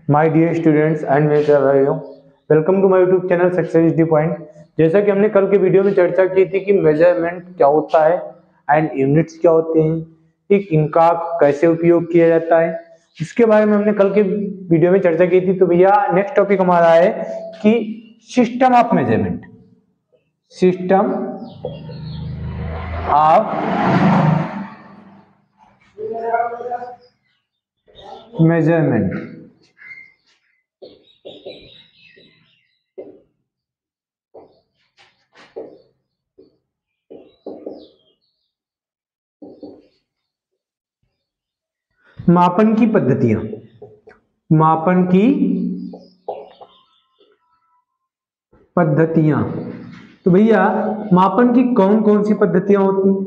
My dear students and मेरे प्यारे भाइयों, welcome to my YouTube channel success the point. जैसा कि हमने कल के वीडियो में चर्चा की थी कि मेजरमेंट क्या होता है एंड यूनिट्स क्या होते हैं, ठीक, इनका कैसे उपयोग किया जाता है, इसके बारे में हमने कल के वीडियो में चर्चा की थी। तो भैया नेक्स्ट टॉपिक हमारा है कि system of measurement. System of measurement. मापन की पद्धतियां। मापन की पद्धतियां। तो भैया मापन की कौन कौन सी पद्धतियां होती हैं,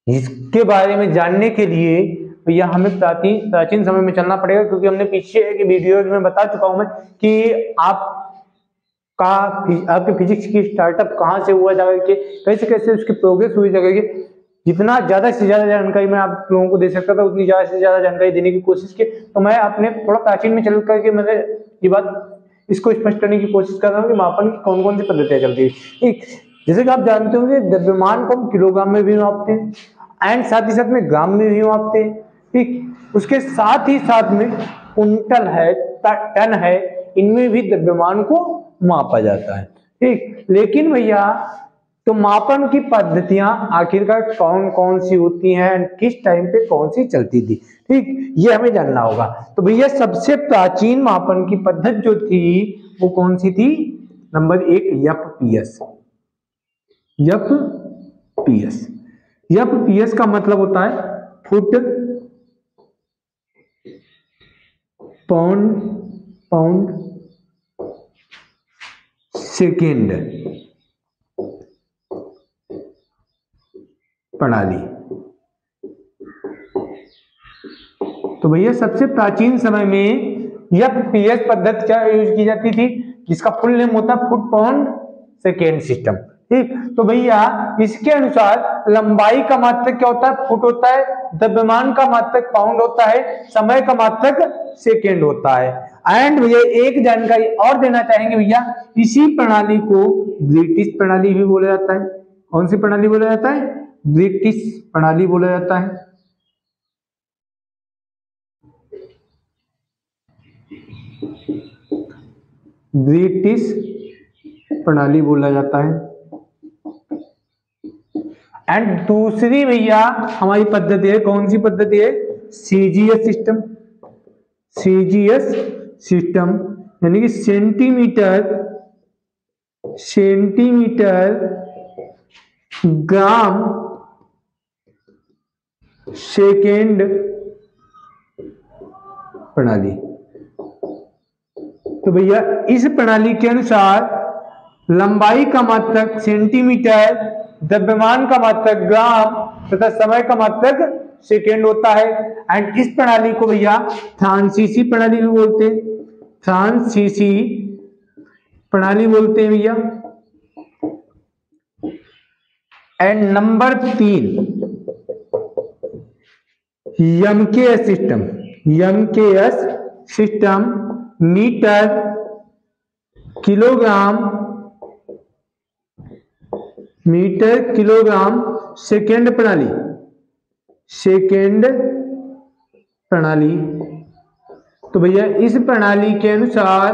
इसके बारे में जानने के लिए भैया हमें प्राचीन समय में चलना पड़ेगा, क्योंकि हमने पीछे के वीडियोज में बता चुका हूं मैं कि आपके फिजिक्स की स्टार्टअप कहां से हुआ जाकर के कैसे कैसे उसकी प्रोग्रेस हुई जाकर के जितना ज्यादा से ज्यादा जानकारी मैं आप लोगों को दे सकता था उतनी ज्यादा से ज्यादा जानकारी देने की कोशिश की। तो मैं अपने थोड़ा प्राचीन में चल करके मैंने ये बात इसको स्पष्ट करने की कोशिश कर रहा हूँ कि मापन की कौन कौन सी पद्धतियां चलती है। ठीक, जैसे कि आप जानते होंगे द्रव्यमान को हम किलोग्राम में भी मापते हैं एंड साथ ही साथ में ग्राम में भी मापते हैं। ठीक, उसके साथ ही साथ में कुंटल है, टन है, इनमें भी द्रव्यमान को मापा जाता है। ठीक, लेकिन भैया तो मापन की पद्धतियां आखिरकार कौन कौन सी होती हैं, किस टाइम पे कौन सी चलती थी, ठीक, ये हमें जानना होगा। तो भैया सबसे प्राचीन मापन की पद्धति जो थी वो कौन सी थी? Number 1 FPS. एफपीएस। एफपीएस का मतलब होता है फुट पाउंड सेकेंड प्रणाली। तो भैया सबसे प्राचीन समय में एफपीएस पद्धति क्या यूज की जाती थी, जिसका फुल नेम होता है फुट पाउंड सेकेंड सिस्टम। ठीक, तो भैया इसके अनुसार लंबाई का मात्रक क्या होता है? फुट होता है, द्रव्यमान का मात्रक पाउंड होता है, समय का मात्रक सेकेंड होता है। एंड भैया एक जानकारी और देना चाहेंगे भैया, इसी प्रणाली को ब्रिटिश प्रणाली भी बोला जाता है। कौन सी प्रणाली बोला जाता है? ब्रिटिश प्रणाली बोला जाता है। ब्रिटिश प्रणाली बोला जाता है। एंड दूसरी भैया हमारी पद्धति है, कौन सी पद्धति है? CGS system. सीजीएस सिस्टम यानी कि सेंटीमीटर ग्राम सेकेंड प्रणाली। तो भैया इस प्रणाली के अनुसार लंबाई का मात्रक सेंटीमीटर, द्रव्यमान का मात्रक ग्राम तथा समय का मात्रक सेकेंड होता है। एंड इस प्रणाली को भैया फ्रांसीसी प्रणाली भी बोलते हैं। फ्रांसीसी प्रणाली बोलते हैं भैया। And number 3 MKS system. MKS system metre kilogram second प्रणाली। सेकेंड प्रणाली। तो भैया इस प्रणाली के अनुसार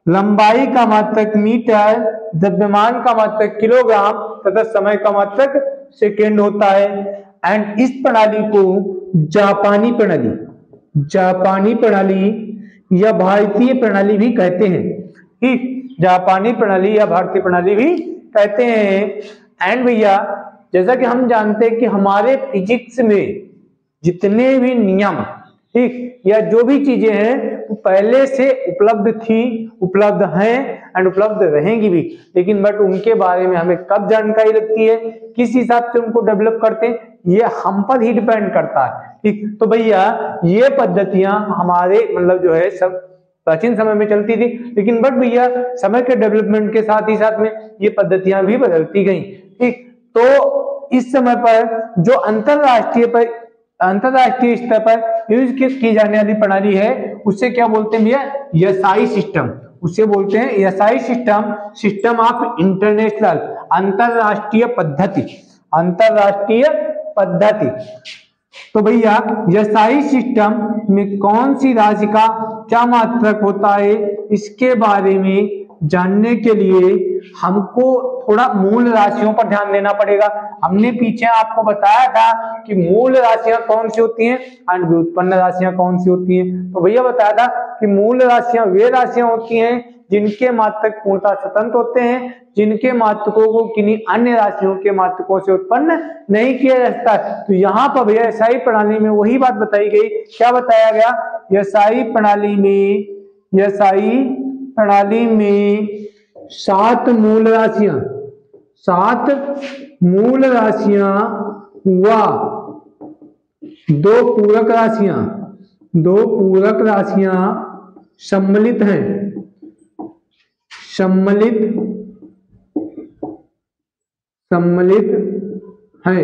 लंबाई का मात्रक मीटर, द्रव्यमान का मात्रक किलोग्राम तथा समय का मात्रक सेकेंड होता है। एंड इस प्रणाली को जापानी प्रणाली या भारतीय प्रणाली भी कहते हैं। ठीक, जापानी प्रणाली या भारतीय प्रणाली भी कहते हैं। एंड भैया जैसा कि हम जानते हैं कि हमारे फिजिक्स में जितने भी नियम, ठीक, या जो भी चीजें हैं वो पहले से उपलब्ध थी, उपलब्ध हैं एंड उपलब्ध रहेंगी भी, लेकिन बट उनके बारे में हमें कब जानकारी लगती है, किस हिसाब से उनको डेवलप करते हैं, ये हम पर ही डिपेंड करता है। ठीक, तो भैया ये पद्धतियां हमारे मतलब जो है सब प्राचीन समय में चलती थी, लेकिन बट भैया समय के डेवलपमेंट के साथ ही साथ में ये पद्धतियां भी बदलती गई। ठीक, तो इस समय पर जो अंतरराष्ट्रीय पर अंतरराष्ट्रीय स्तर पर यूज की जाने वाली प्रणाली है उससे क्या बोलते हैं भैया, एसआई सिस्टम। उसे बोलते हैं SI system, system of international, अंतरराष्ट्रीय पद्धति, अंतरराष्ट्रीय पद्धति। तो भैया एसआई सिस्टम में कौन सी राशि का क्या मात्रक होता है, इसके बारे में जानने के लिए हमको थोड़ा मूल राशियों पर ध्यान देना पड़ेगा। हमने पीछे आपको बताया था कि मूल राशियां कौन सी होती हैं और व्युत्पन्न राशियां कौन सी होती हैं। तो भैया बताया था कि मूल राशियां वे राशियां होती हैं जिनके मात्रक पूर्णतः स्वतंत्र होते हैं, जिनके मात्रकों को किन्हीं अन्य राशियों के मात्रकों से उत्पन्न नहीं किया जा सकता। तो यहाँ पर भैया एसआई प्रणाली में वही बात बताई गई। क्या बताया गया, एसआई प्रणाली में, एसआई प्रणाली में 7 मूल राशियां, 7 मूल राशियां व 2 पूरक राशियां, 2 पूरक राशियां सम्मिलित हैं, सम्मिलित है।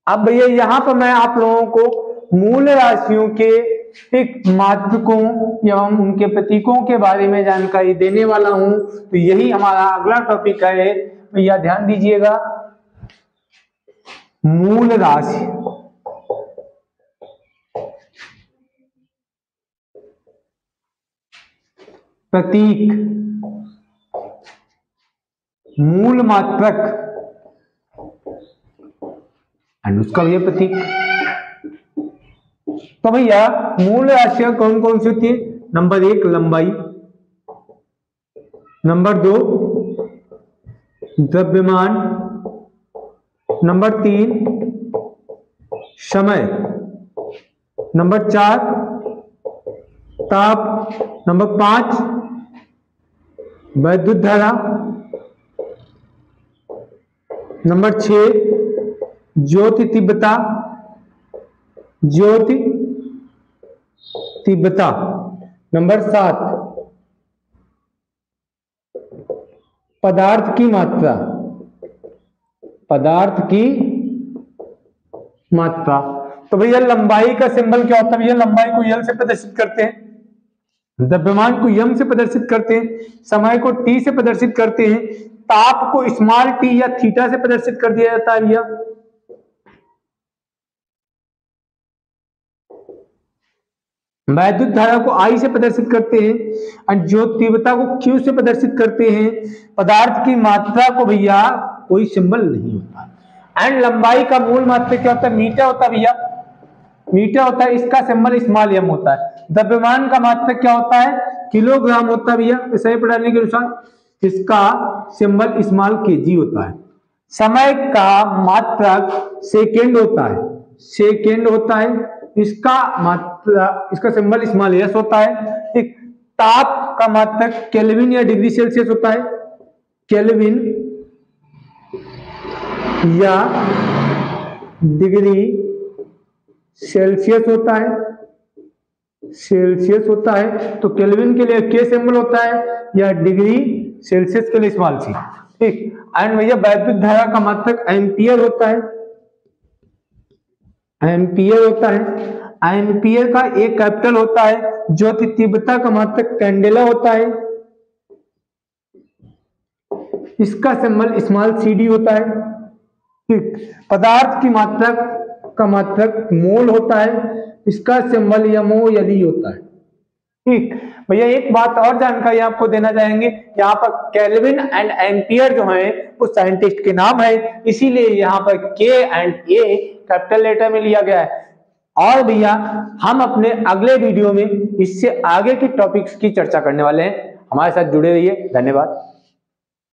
अब भैया यहां पर मैं आप लोगों को मूल राशियों के एक मात्रकों एवं उनके प्रतीकों के बारे में जानकारी देने वाला हूं। तो यही हमारा अगला टॉपिक है, भैया ध्यान दीजिएगा। मूल राशि, प्रतीक, मूल मात्रक एंड उसका भी प्रतीक। तो भैया मूल राशियां कौन कौन सी होती है? नंबर 1 लंबाई, नंबर 2 द्रव्यमान, नंबर 3 समय, नंबर 4 ताप, नंबर 5 वैद्युत धारा, नंबर 6 ज्योति तीव्रता, ज्योति तीव्रता, नंबर 7 पदार्थ की मात्रा, पदार्थ की मात्रा। तो भैया लंबाई का सिंबल क्या होता है? भैया लंबाई को यल से प्रदर्शित करते हैं, द्रव्यमान को यम से प्रदर्शित करते हैं, समय को टी से प्रदर्शित करते हैं, ताप को स्मॉल टी या थीटा से प्रदर्शित कर दिया जाता है भैया। वैद्युत धारा को आई से प्रदर्शित करते हैं और ज्योति तीव्रता को क्यू से प्रदर्शित करते हैं। पदार्थ की मात्रा को भैया कोई सिंबल नहीं होता। एंड लंबाई का मूल मात्रक क्या होता है? मीटर होता है भैया, मीटर होता है, इसका सिंबल स्मॉल एम होता है। द्रव्यमान का मात्रक क्या होता है? किलोग्राम होता है भैया एसआई प्रणाली के अनुसार, इसका सिंबल स्मॉल केजी होता है। समय का मात्रक सेकेंड होता है, सेकेंड होता है, इसका मात्रा, इसका सिंबल स्मॉल एस होता है। एक ताप का मात्रक केल्विन या डिग्री सेल्सियस होता है, केल्विन या डिग्री सेल्सियस होता है, सेल्सियस होता है। तो केल्विन के लिए के सिंबल होता है या डिग्री सेल्सियस के लिए स्मॉल सी, ठीक। एंड भैया वैद्युत धारा का मात्रक एम्पियर होता है, एम्पियर होता है। एम्पियर का एक कैपिटल होता है। ज्योति तीव्रता का मात्रक कैंडेला होता है, इसका सिंबल स्मॉल सीडी होता है, ठीक। पदार्थ की मात्रक का मात्रक मोल होता है, इसका सिंबल यमो यदि होता है, ठीक। भैया एक बात और जानकारी आपको देना चाहेंगे, यहाँ पर केल्विन एंड एम्पियर जो है वो साइंटिस्ट के नाम है, इसीलिए यहाँ पर के एंड ए कैपिटल लेटर में लिया गया है। और भैया हम अपने अगले वीडियो में इससे आगे के टॉपिक्स की चर्चा करने वाले हैं, हमारे साथ जुड़े रहिए, धन्यवाद।